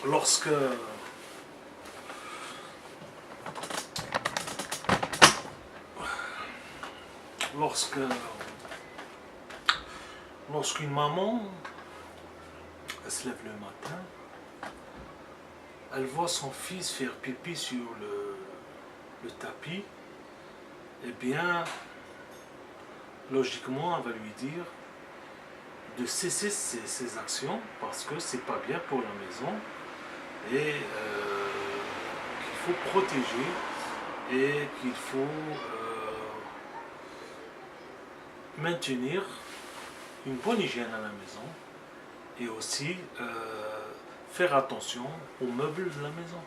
lorsque lorsqu'une maman elle se lève le matin, elle voit son fils faire pipi sur le tapis, eh bien, logiquement, elle va lui dire de cesser ses actions parce que c'est pas bien pour la maison et qu'il faut protéger et qu'il faut maintenir une bonne hygiène à la maison et aussi faire attention aux meubles de la maison.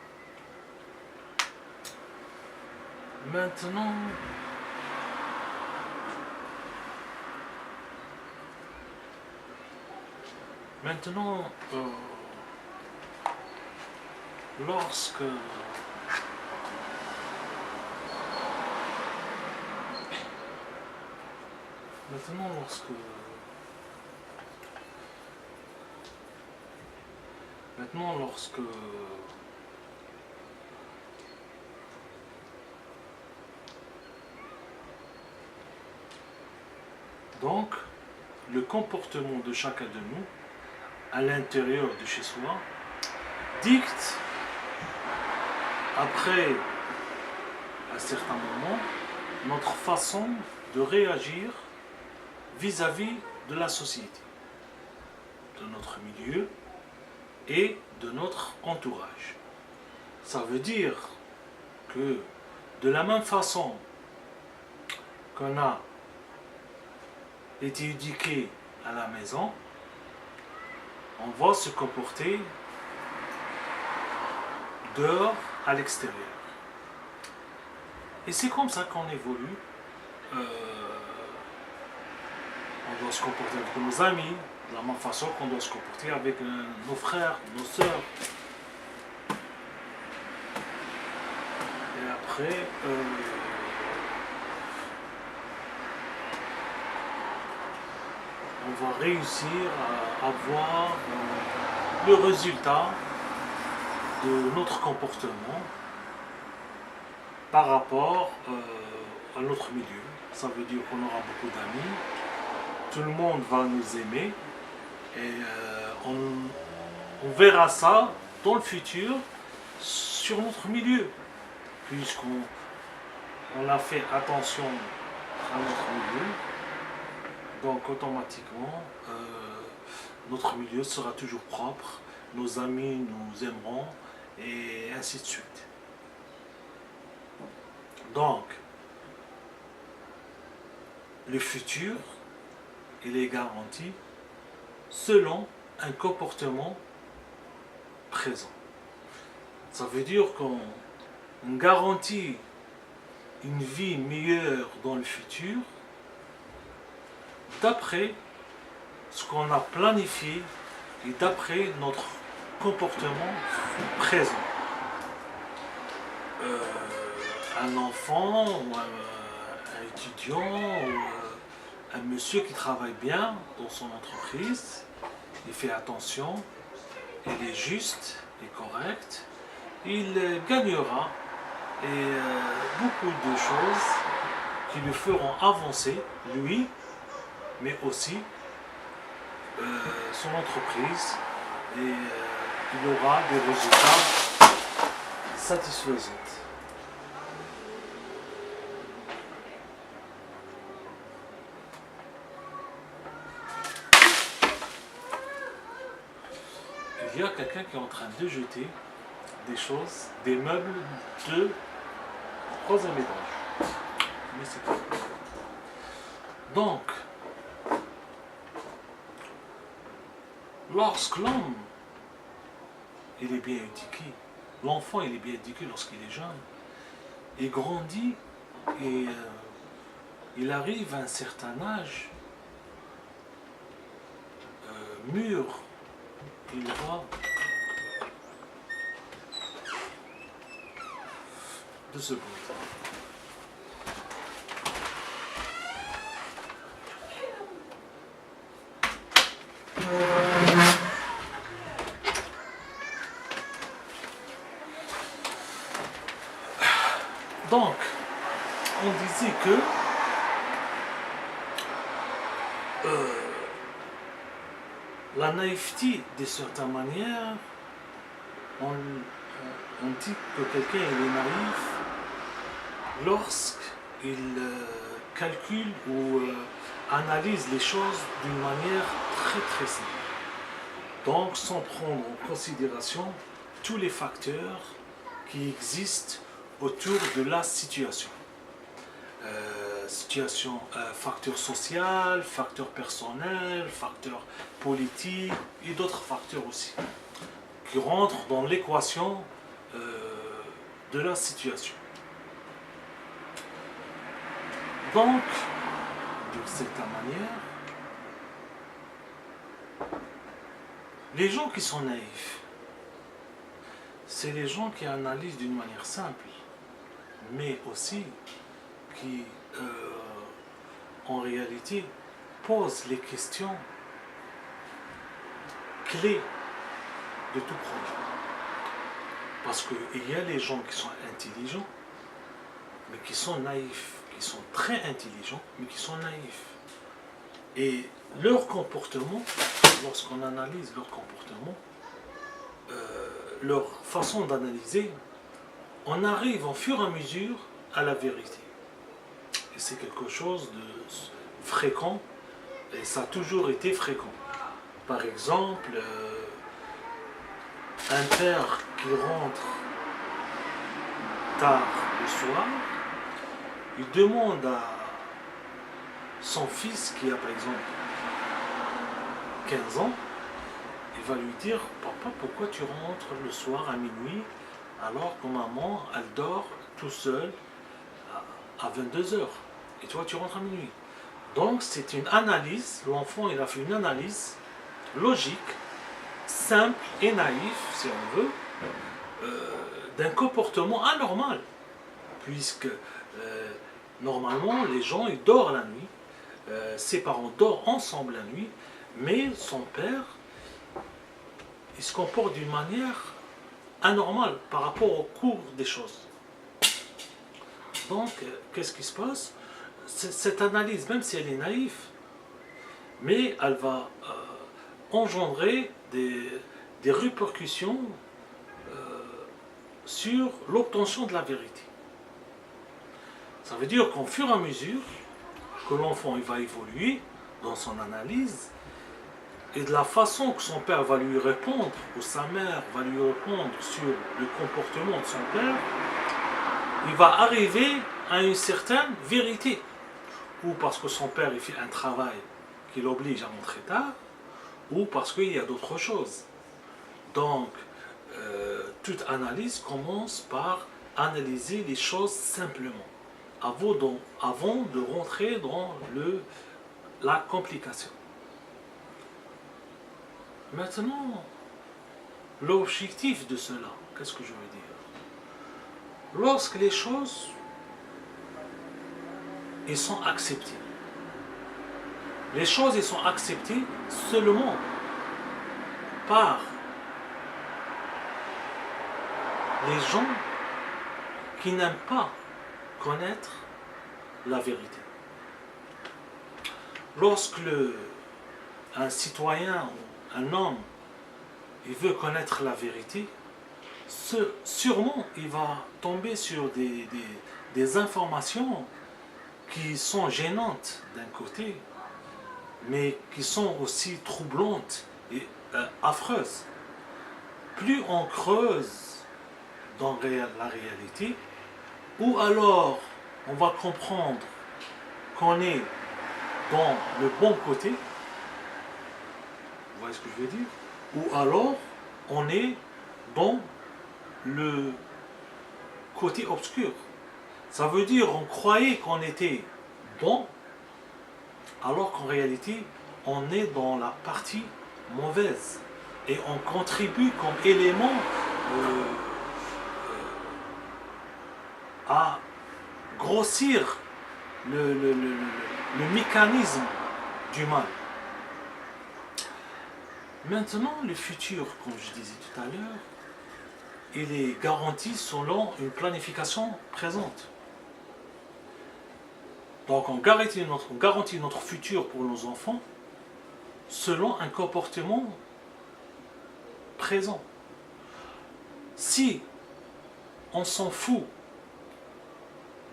Maintenant, lorsque donc le comportement de chacun de nous à l'intérieur de chez soi dicte après un certain moment notre façon de réagir vis-à-vis de la société, de notre milieu et de notre entourage. Ça veut dire que de la même façon qu'on a été éduqué à la maison, on va se comporter dehors, à l'extérieur. Et c'est comme ça qu'on évolue. On doit se comporter avec nos amis, de la même façon qu'on doit se comporter avec nos frères, nos sœurs. Et après, on va réussir à avoir le résultat de notre comportement par rapport à notre milieu. Ça veut dire qu'on aura beaucoup d'amis, tout le monde va nous aimer et on verra ça dans le futur sur notre milieu, puisqu'on a fait attention à notre milieu. Donc automatiquement, notre milieu sera toujours propre, nos amis nous aimeront et ainsi de suite. Donc, le futur, il est garanti selon un comportement présent. Ça veut dire qu'on garantit une vie meilleure dans le futur d'après ce qu'on a planifié et d'après notre comportement présent. Un enfant ou un étudiant ou un monsieur qui travaille bien dans son entreprise, il fait attention, il est juste et correct, il gagnera et beaucoup de choses qui le feront avancer, lui, mais aussi son entreprise, et il aura des résultats satisfaisants. Il y a quelqu'un qui est en train de jeter des choses, des meubles de troisième étage. Mais c'est pas. Donc, lorsque l'homme il est bien éduqué, l'enfant il est bien éduqué lorsqu'il est jeune, il grandit et il arrive à un certain âge mûr, il va 2 secondes. Donc, on disait que la naïveté, de certaine manière, on dit que quelqu'un est naïf lorsqu'il calcule ou analyse les choses d'une manière très très simple. Donc sans prendre en considération tous les facteurs qui existent autour de la situation. Facteur social, facteur personnel, facteur politique et d'autres facteurs aussi qui rentrent dans l'équation de la situation. Donc, de cette manière, les gens qui sont naïfs, c'est les gens qui analysent d'une manière simple, mais aussi qui, en réalité, posent les questions clés de tout projet. Parce qu'il y a les gens qui sont intelligents, mais qui sont naïfs, qui sont très intelligents, mais qui sont naïfs. Et leur comportement, lorsqu'on analyse leur comportement, leur façon d'analyser, on arrive au fur et à mesure à la vérité. Et c'est quelque chose de fréquent, et ça a toujours été fréquent. Par exemple, un père qui rentre tard le soir, il demande à son fils qui a par exemple 15 ans, il va lui dire: papa, pourquoi tu rentres le soir à minuit alors que maman elle dort tout seul à 22 heures et toi tu rentres à minuit. Donc c'est une analyse, l'enfant il a fait une analyse logique, simple et naïf si on veut, d'un comportement anormal, puisque normalement les gens ils dorment la nuit, ses parents dorment ensemble la nuit, mais son père il se comporte d'une manière anormale par rapport au cours des choses. Donc qu'est-ce qui se passe? Cette analyse, même si elle est naïve, mais elle va engendrer des répercussions sur l'obtention de la vérité. Ça veut dire qu'au fur et à mesure que l'enfant il va évoluer dans son analyse, et de la façon que son père va lui répondre, ou sa mère va lui répondre sur le comportement de son père, il va arriver à une certaine vérité. Ou parce que son père il fait un travail qui l'oblige à rentrer tard, ou parce qu'il y a d'autres choses. Donc, toute analyse commence par analyser les choses simplement, avant de rentrer dans la complication. Maintenant, l'objectif de cela, qu'est-ce que je veux dire? Lorsque les choses ils sont acceptées, les choses ils sont acceptées seulement par les gens qui n'aiment pas connaître la vérité. Lorsque un citoyen ou un homme il veut connaître la vérité, sûrement il va tomber sur des informations qui sont gênantes d'un côté, mais qui sont aussi troublantes et affreuses. Plus on creuse dans la réalité, ou alors on va comprendre qu'on est dans le bon côté, vous voyez ce que je veux dire, ou alors on est dans le côté obscur. Ça veut dire on croyait qu'on était bon, alors qu'en réalité on est dans la partie mauvaise et on contribue comme élément à grossir le mécanisme du mal. Maintenant, le futur, comme je disais tout à l'heure, il est garanti selon une planification présente. Donc on garantit notre futur pour nos enfants selon un comportement présent. Si on s'en fout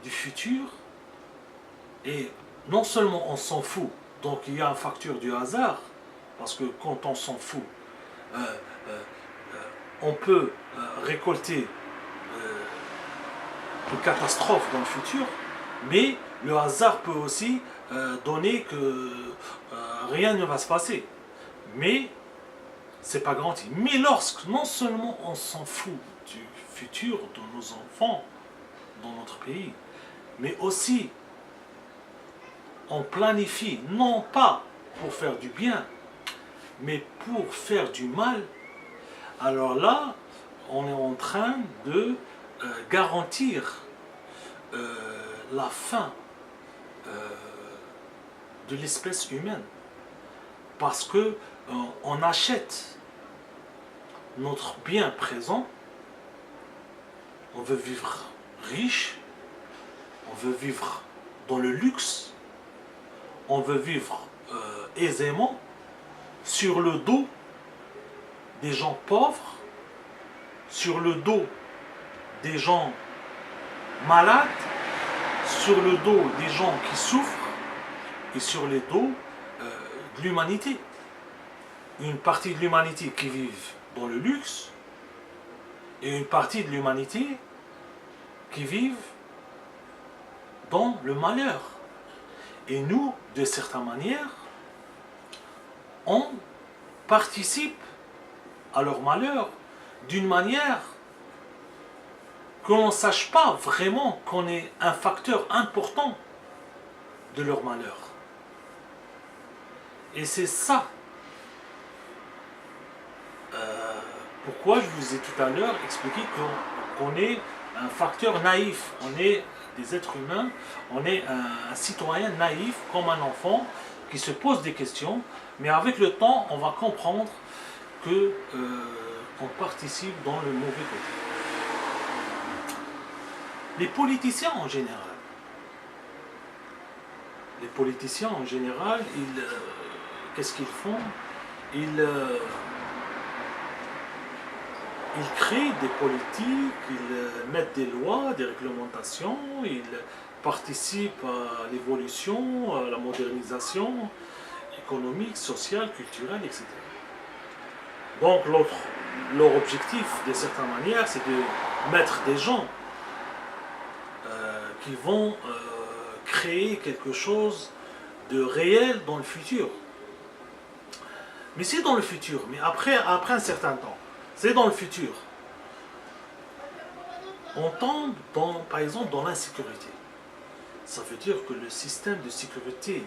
du futur, et non seulement on s'en fout, donc il y a un facteur du hasard, parce que quand on s'en fout, on peut récolter une catastrophe dans le futur, mais le hasard peut aussi donner que rien ne va se passer. Mais c'est pas garanti. Mais lorsque non seulement on s'en fout du futur de nos enfants dans notre pays, mais aussi on planifie non pas pour faire du bien, mais pour faire du mal, alors là, on est en train de garantir la fin de l'espèce humaine. Parce que on achète notre bien présent, on veut vivre riche, on veut vivre dans le luxe, on veut vivre aisément sur le dos des gens pauvres, sur le dos des gens malades, sur le dos des gens qui souffrent et sur le dos de l'humanité. Une partie de l'humanité qui vit dans le luxe et une partie de l'humanité qui vit dans le malheur. Et nous, de certaine manière, on participe à leur malheur d'une manière que l'on ne sache pas vraiment qu'on est un facteur important de leur malheur. Et c'est ça pourquoi je vous ai tout à l'heure expliqué qu'on est un facteur naïf, on est des êtres humains, on est un citoyen naïf comme un enfant qui se pose des questions, mais avec le temps on va comprendre que qu'on participe dans le mauvais côté. Les politiciens en général, qu'est-ce qu'ils font? Ils créent des politiques, ils mettent des lois, des réglementations, ils participent à l'évolution, à la modernisation économique, sociale, culturelle, etc. Donc leur objectif, de certaine manière, c'est de mettre des gens qui vont créer quelque chose de réel dans le futur. Mais c'est dans le futur, mais après un certain temps, c'est dans le futur. On tombe, par exemple, dans l'insécurité. Ça veut dire que le système de sécurité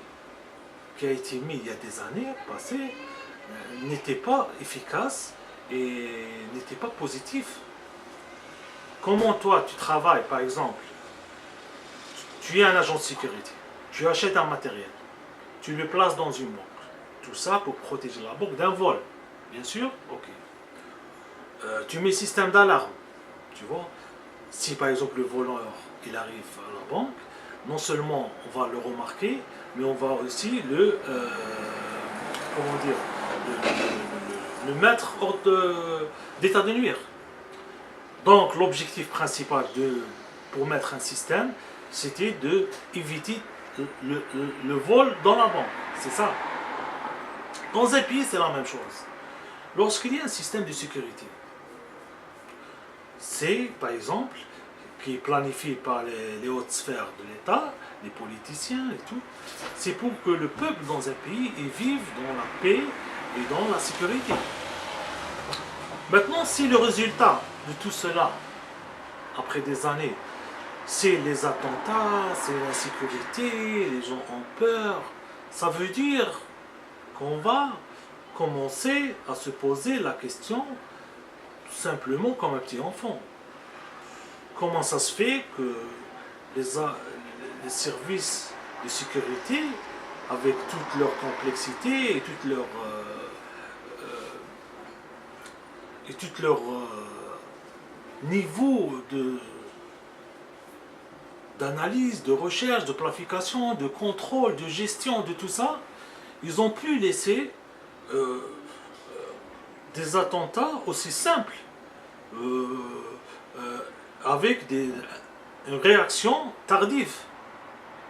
qui a été mis il y a des années passées n'était pas efficace et n'était pas positif. Comment toi, tu travailles, par exemple, tu es un agent de sécurité, tu achètes un matériel, tu le places dans une banque. Tout ça pour protéger la banque d'un vol. Bien sûr, ok. Tu mets système d'alarme, tu vois. Si par exemple le voleur il arrive à la banque, non seulement on va le remarquer, mais on va aussi le mettre hors d'état de nuire. Donc l'objectif principal pour mettre un système, c'était d'éviter le vol dans la banque. C'est ça. Dans un pays, c'est la même chose. Lorsqu'il y a un système de sécurité, c'est, par exemple, qui est planifié par les hautes sphères de l'État, les politiciens et tout, c'est pour que le peuple dans un pays vive dans la paix et dans la sécurité. Maintenant, si le résultat de tout cela, après des années, c'est les attentats, c'est l'insécurité, les gens ont peur, ça veut dire qu'on va commencer à se poser la question tout simplement comme un petit enfant. Comment ça se fait que les services de sécurité, avec toute leur complexité et tout leur niveau d'analyse, de recherche, de planification, de contrôle, de gestion, de tout ça, ils ont pu laisser des attentats aussi simples, euh, euh, avec une réaction tardive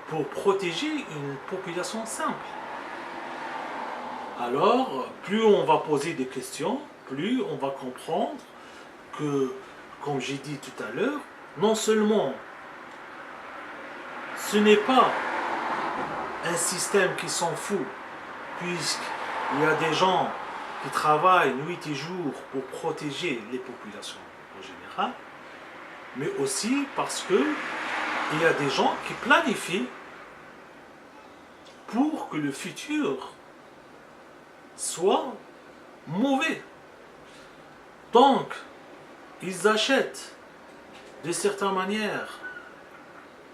pour protéger une population simple. Alors, plus on va poser des questions, plus on va comprendre que, comme j'ai dit tout à l'heure, non seulement ce n'est pas un système qui s'en fout, puisqu'il y a des gens qui travaillent nuit et jour pour protéger les populations en général, mais aussi parce que il y a des gens qui planifient pour que le futur soit mauvais. Donc, ils achètent de certaine manière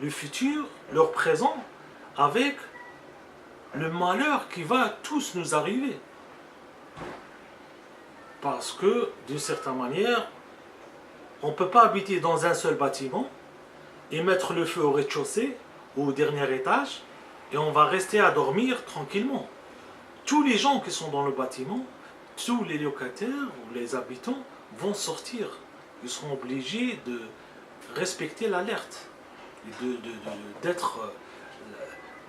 le futur, leur présent, avec le malheur qui va tous nous arriver. Parce que, d'une certaine manière, on ne peut pas habiter dans un seul bâtiment et mettre le feu au rez-de-chaussée ou au dernier étage et on va rester à dormir tranquillement. Tous les gens qui sont dans le bâtiment, tous les locataires ou les habitants vont sortir. Ils seront obligés de respecter l'alerte. Nous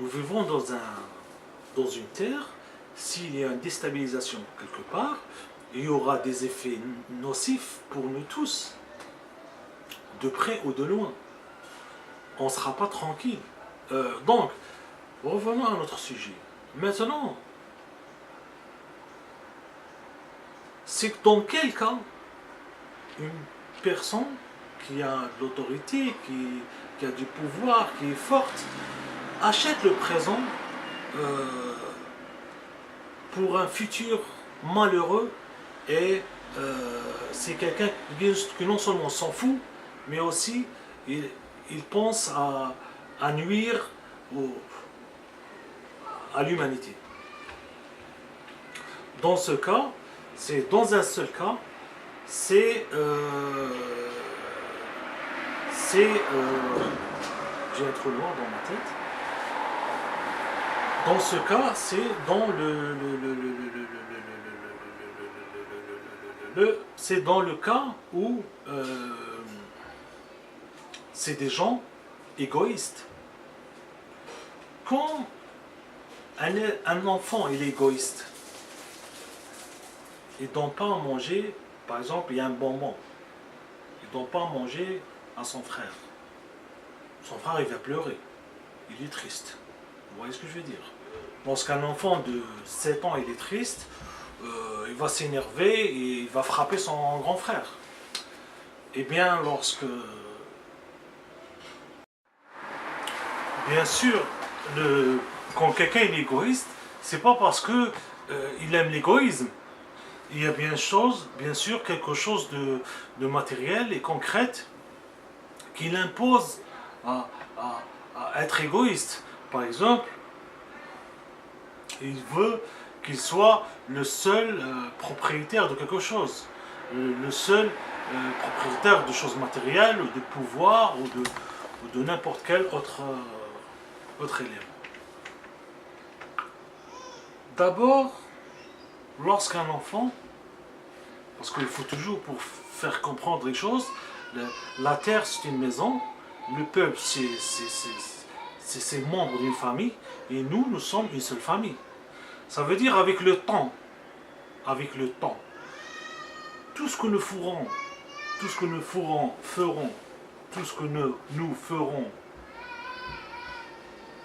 vivons dans une terre, s'il y a une déstabilisation quelque part, il y aura des effets nocifs pour nous tous, de près ou de loin. On ne sera pas tranquille. Donc, revenons à notre sujet. Maintenant, c'est dans quel cas une personne qui a de l'autorité, qui a du pouvoir, qui est forte, achète le présent pour un futur malheureux et c'est quelqu'un qui non seulement s'en fout, mais aussi il pense à nuire à l'humanité. Dans ce cas, c'est dans un seul cas, j'ai un trou noir dans ma tête. Dans ce cas, c'est dans le cas où c'est des gens égoïstes. Quand un enfant est égoïste, il ne donne pas à manger, par exemple, il y a un bonbon, il ne donne pas à manger à son frère. Son frère, il va pleurer, il est triste. Vous voyez ce que je veux dire? Lorsqu'un enfant de 7 ans il est triste, il va s'énerver et il va frapper son grand frère. Eh bien, bien sûr, quand quelqu'un est égoïste, c'est pas parce que il aime l'égoïsme. Il y a bien sûr quelque chose de matériel et concret qui l'impose à être égoïste. Par exemple, il veut qu'il soit le seul propriétaire de quelque chose, le seul propriétaire de choses matérielles, ou de pouvoir, ou de n'importe quel autre élément. D'abord, lorsqu'un enfant, parce qu'il faut toujours pour faire comprendre les choses, la terre c'est une maison, le peuple c'est membre d'une famille, et nous sommes une seule famille. Ça veut dire avec le temps, tout ce que nous ferons, tout ce que nous ferons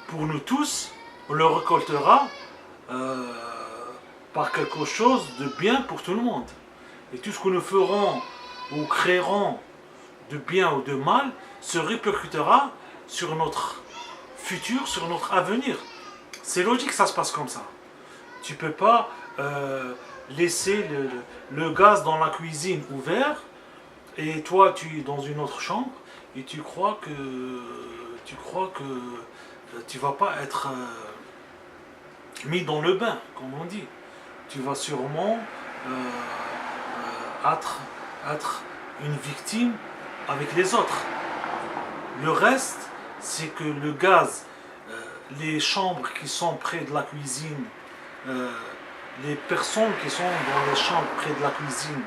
pour nous tous, on le récoltera par quelque chose de bien pour tout le monde. Et tout ce que nous ferons ou créerons de bien ou de mal se répercutera sur notre futur, sur notre avenir. C'est logique que ça se passe comme ça. Tu ne peux pas laisser le gaz dans la cuisine ouvert et toi tu es dans une autre chambre et tu crois que tu vas pas être mis dans le bain, comme on dit. Tu vas sûrement être une victime avec les autres. Le reste, c'est que le gaz, les chambres qui sont près de la cuisine, les personnes qui sont dans les chambres près de la cuisine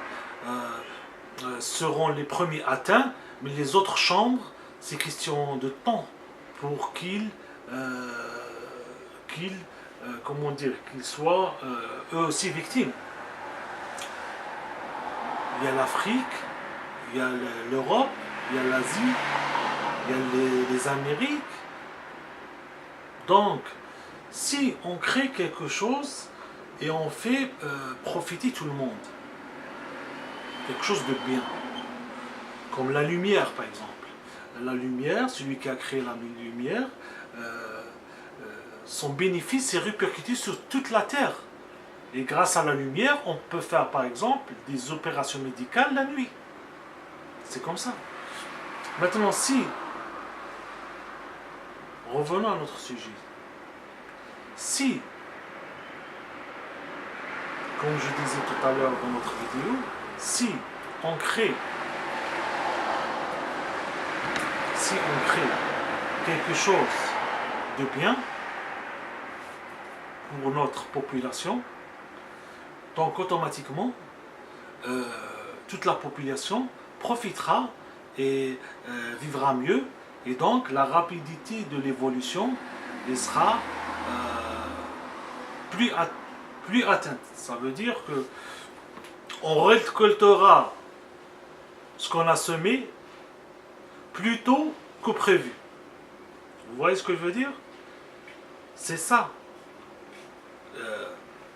seront les premiers atteints, mais les autres chambres, c'est question de temps pour comment dire, qu'ils soient eux aussi victimes. Il y a l'Afrique, il y a l'Europe, il y a l'Asie, il y a les Amériques. Donc, si on crée quelque chose et on fait profiter tout le monde, quelque chose de bien, comme la lumière par exemple. La lumière, celui qui a créé la lumière, son bénéfice est répercuté sur toute la Terre. Et grâce à la lumière, on peut faire par exemple des opérations médicales la nuit. C'est comme ça. Maintenant, si, revenons à notre sujet, si, comme je disais tout à l'heure dans notre vidéo, si on crée quelque chose de bien pour notre population, donc automatiquement toute la population profitera et vivra mieux, et donc la rapidité de l'évolution sera plus atteinte. Ça veut dire que on récoltera ce qu'on a semé plus tôt que prévu. Vous voyez ce que je veux dire? C'est ça.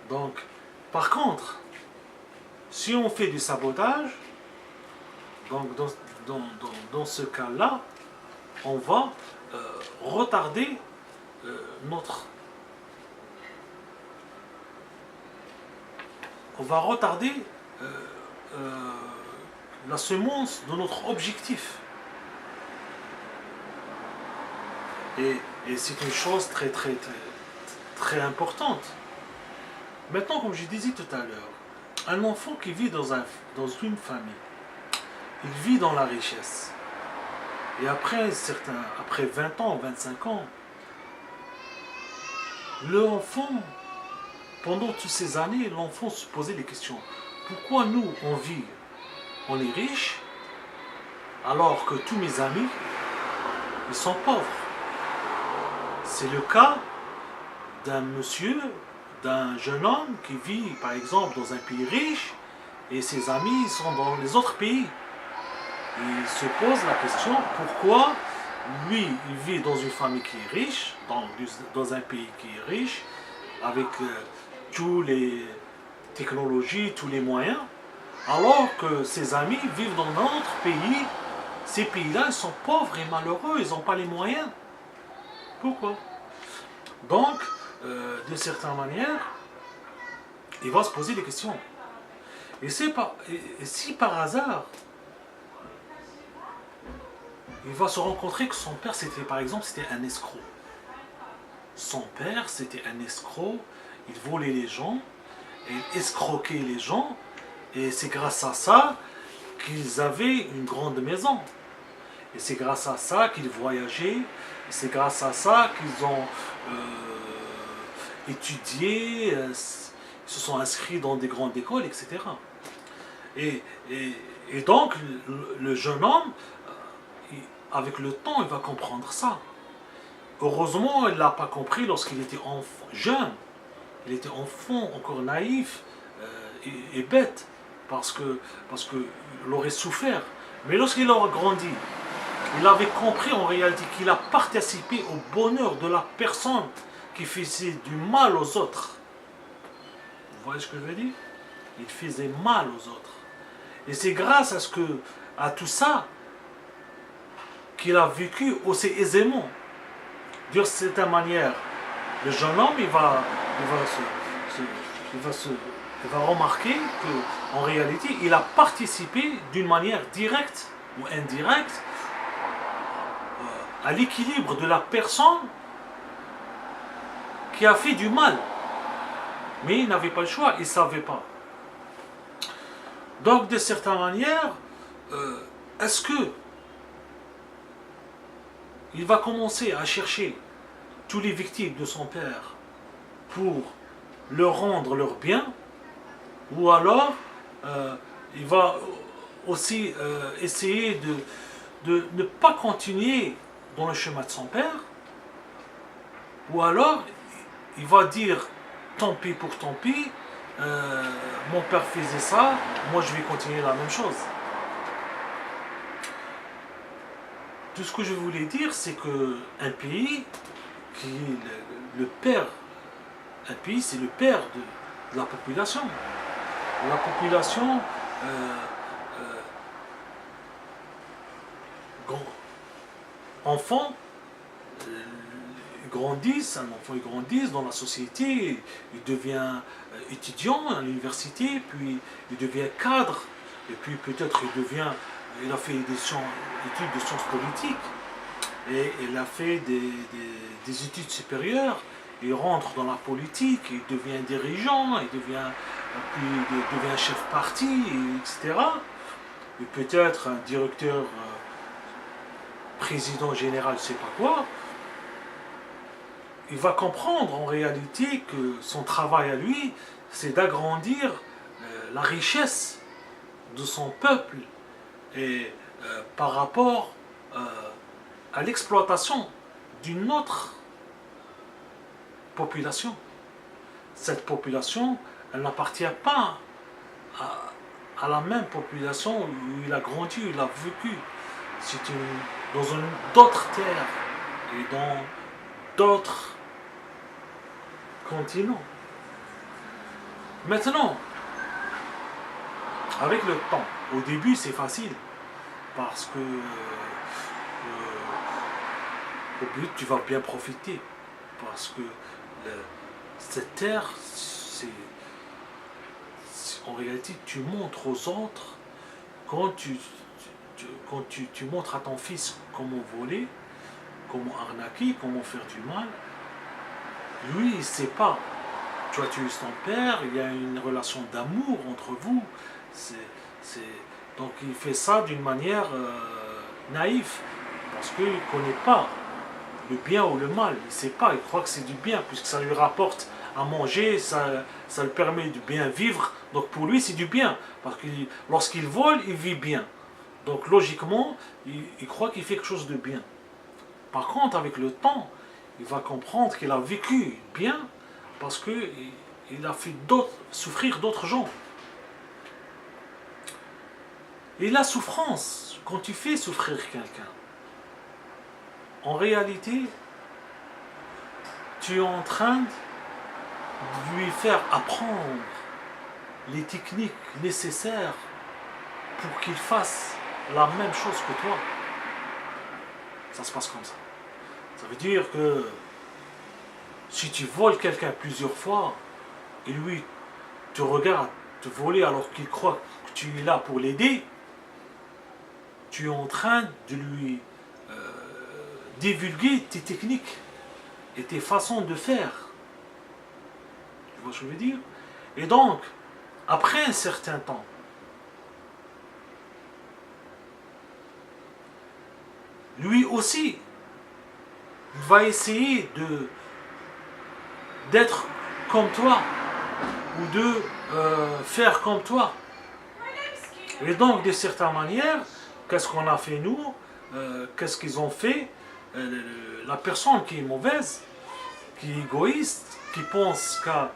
Donc, par contre, si on fait du sabotage, donc dans ce cas-là, on va retarder la semence de notre objectif. Et c'est une chose très importante. Maintenant, comme je disais tout à l'heure, un enfant qui vit dans une famille, il vit dans la richesse. Et après 20 ans, 25 ans, l'enfant, pendant toutes ces années, l'enfant se posait des questions. Pourquoi nous, on est riche, alors que tous mes amis, ils sont pauvres? C'est le cas d'un jeune homme qui vit par exemple dans un pays riche et ses amis sont dans les autres pays. Il se pose la question pourquoi lui il vit dans une famille qui est riche, dans un pays qui est riche, avec toutes les technologies, tous les moyens, alors que ses amis vivent dans un autre pays. Ces pays-là, ils sont pauvres et malheureux, ils n'ont pas les moyens. Pourquoi? Donc, d'une certaine manière, il va se poser des questions. Et si par hasard, il va se rencontrer que son père, par exemple, c'était un escroc. Son père, c'était un escroc, il volait les gens, il escroquait les gens, et c'est grâce à ça qu'ils avaient une grande maison. Et c'est grâce à ça qu'ils voyageaient, et c'est grâce à ça qu'ils ont étudié, se sont inscrits dans des grandes écoles, etc. Et donc, le jeune homme, avec le temps, il va comprendre ça. Heureusement, il ne l'a pas compris lorsqu'il était jeune. Il était enfant, encore naïf et bête, parce qu'il aurait souffert. Mais lorsqu'il aura grandi, il avait compris en réalité qu'il a participé au bonheur de la personne qui faisait du mal aux autres. Vous voyez ce que je veux dire? Il faisait mal aux autres. Et c'est grâce à tout ça qu'il a vécu aussi aisément. De cette manière, le jeune homme, il va remarquer qu'en réalité, il a participé d'une manière directe ou indirecte à l'équilibre de la personne qui a fait du mal. Mais il n'avait pas le choix, il ne savait pas. Donc, de certaine manière, est-ce que il va commencer à chercher tous les victimes de son père pour leur rendre leur bien, ou alors il va aussi essayer de ne pas continuer dans le chemin de son père, ou alors il va dire tant pis pour tant pis, mon père faisait ça, moi je vais continuer la même chose. Tout ce que je voulais dire, c'est que un pays qui est le père, un pays c'est le père de la population. La population enfants grandissent, un enfant il grandit dans la société, il devient étudiant à l'université, puis il devient cadre, et puis peut-être il a fait des études de sciences politiques, et il a fait des études supérieures, il rentre dans la politique, il devient dirigeant, puis il devient chef parti, etc. Et peut-être un directeur, président général, je ne sais pas quoi. Il va comprendre en réalité que son travail à lui, c'est d'agrandir la richesse de son peuple et par rapport à l'exploitation d'une autre population. Cette population, elle n'appartient pas à la même population où il a grandi, où il a vécu. C'est dans d'autres terres et dans d'autres continents. Maintenant, avec le temps, au début c'est facile parce que au but tu vas bien profiter parce que cette terre, en réalité tu montres aux autres quand tu montres à ton fils comment voler, comment arnaquer, comment faire du mal. Lui, il ne sait pas. Tu as tué son père, il y a une relation d'amour entre vous. Donc il fait ça d'une manière naïve, parce qu'il ne connaît pas le bien ou le mal. Il ne sait pas, il croit que c'est du bien, puisque ça lui rapporte à manger, ça le permet de bien vivre. Donc pour lui, c'est du bien, parce que lorsqu'il vole, il vit bien. Donc logiquement, il croit qu'il fait quelque chose de bien. Par contre, avec le temps, il va comprendre qu'il a vécu bien parce qu'il a fait souffrir d'autres gens. Et la souffrance, quand tu fais souffrir quelqu'un, en réalité, tu es en train de lui faire apprendre les techniques nécessaires pour qu'il fasse la même chose que toi. Ça se passe comme ça. Ça veut dire que si tu voles quelqu'un plusieurs fois et lui te regarde te voler alors qu'il croit que tu es là pour l'aider, tu es en train de lui divulguer tes techniques et tes façons de faire. Tu vois ce que je veux dire? Et donc, après un certain temps, lui aussi, il va essayer d'être comme toi ou de faire comme toi. Et donc, de certaine manière, qu'est-ce qu'on a fait nous? Qu'est-ce qu'ils ont fait? La personne qui est mauvaise, qui est égoïste, qui pense qu'à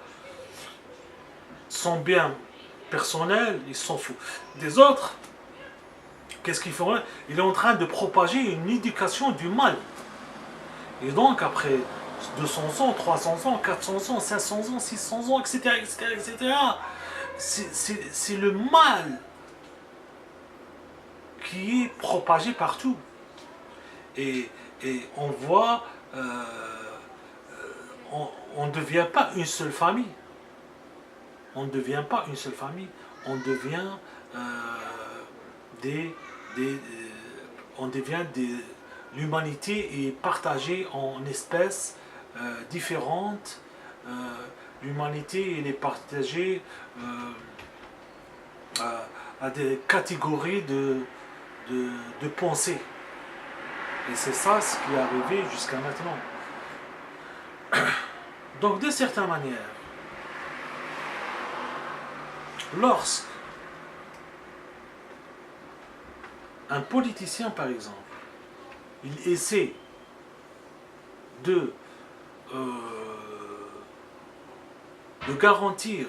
son bien personnel, il s'en fout des autres. Qu'est-ce qu'il fait? Il est en train de propager une éducation du mal. Et donc, après 200 ans, 300 ans, 400 ans, 500 ans, 600 ans, etc., etc., etc., c'est le mal qui est propagé partout. Et on voit, on ne devient pas une seule famille. On ne devient pas une seule famille. On devient l'humanité est partagée en espèces différentes. L'humanité elle est partagée à des catégories de pensée. Et c'est ça ce qui est arrivé jusqu'à maintenant. Donc, de certaine manière, lorsque un politicien, par exemple, il essaie de garantir,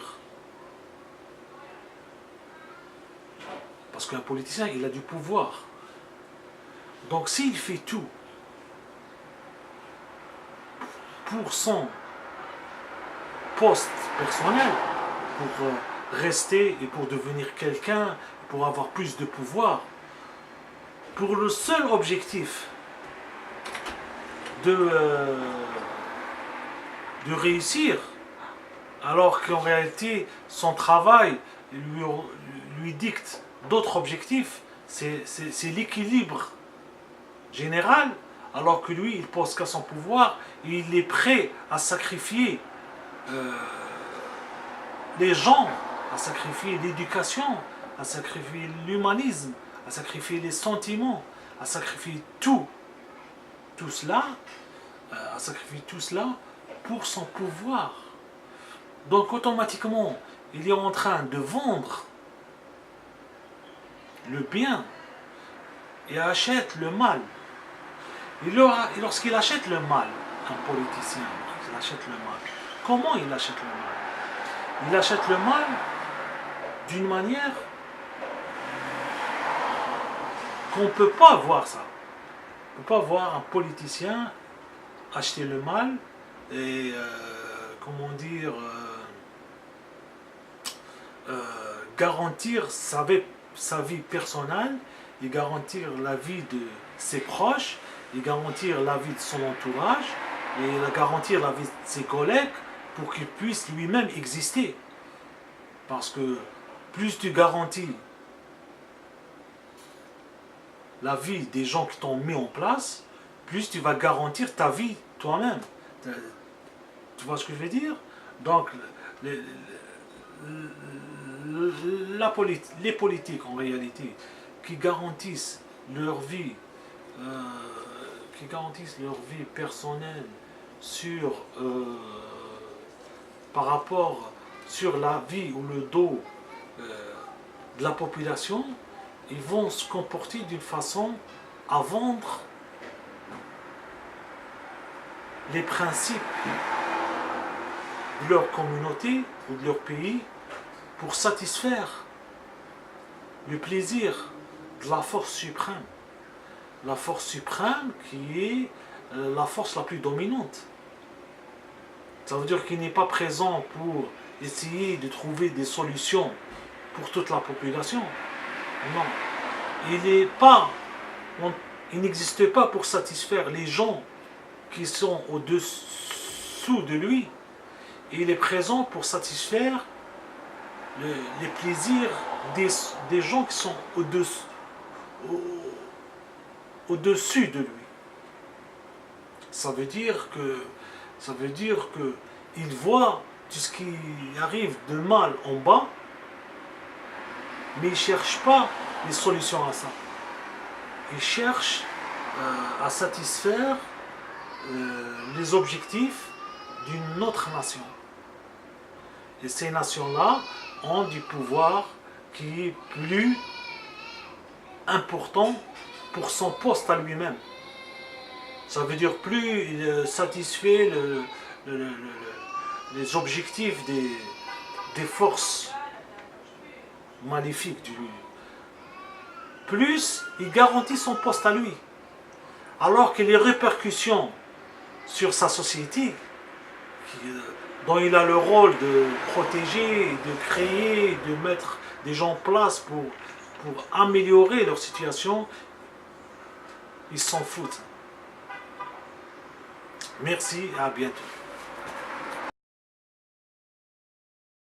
parce qu'un politicien, il a du pouvoir. Donc s'il fait tout pour son poste personnel, pour rester et pour devenir quelqu'un, pour avoir plus de pouvoir, pour le seul objectif de réussir, alors qu'en réalité son travail lui dicte d'autres objectifs, c'est l'équilibre général, alors que lui il pense qu'à son pouvoir et il est prêt à sacrifier les gens, à sacrifier l'éducation, à sacrifier l'humanisme, à sacrifier les sentiments, à sacrifier tout cela, à sacrifier tout cela pour son pouvoir. Donc automatiquement, il est en train de vendre le bien et achète le mal. Et lorsqu'il achète le mal, un politicien, il achète le mal. Comment il achète le mal? Il achète le mal d'une manière qu'on ne peut pas voir ça. On ne peut pas voir un politicien acheter le mal et, comment dire, garantir sa vie personnelle, et garantir la vie de ses proches, et garantir la vie de son entourage, et garantir la vie de ses collègues pour qu'il puisse lui-même exister. Parce que plus tu garantis la vie des gens qui t'ont mis en place, plus tu vas garantir ta vie toi-même. Tu vois ce que je veux dire? Donc, les politiques en réalité qui garantissent leur vie, personnelle par rapport sur la vie ou le dos de la population, ils vont se comporter d'une façon à vendre les principes de leur communauté ou de leur pays pour satisfaire le plaisir de la force suprême. La force suprême qui est la force la plus dominante. Ça veut dire qu'il n'est pas présent pour essayer de trouver des solutions pour toute la population. Non. Il n'existe pas pour satisfaire les gens qui sont au-dessous de lui. Il est présent pour satisfaire les plaisirs des gens qui sont au-dessus de lui. Ça veut dire que il voit tout ce qui arrive de mal en bas, mais il ne cherche pas les solutions à ça. Il cherche à satisfaire les objectifs d'une autre nation. Et ces nations-là ont du pouvoir qui est plus important pour son poste à lui-même. Ça veut dire plus il satisfait les objectifs des forces maléfiques du plus il garantit son poste à lui. Alors que les répercussions sur sa société, dont il a le rôle de protéger, de créer, de mettre des gens en place pour améliorer leur situation, ils s'en foutent. Merci et à bientôt.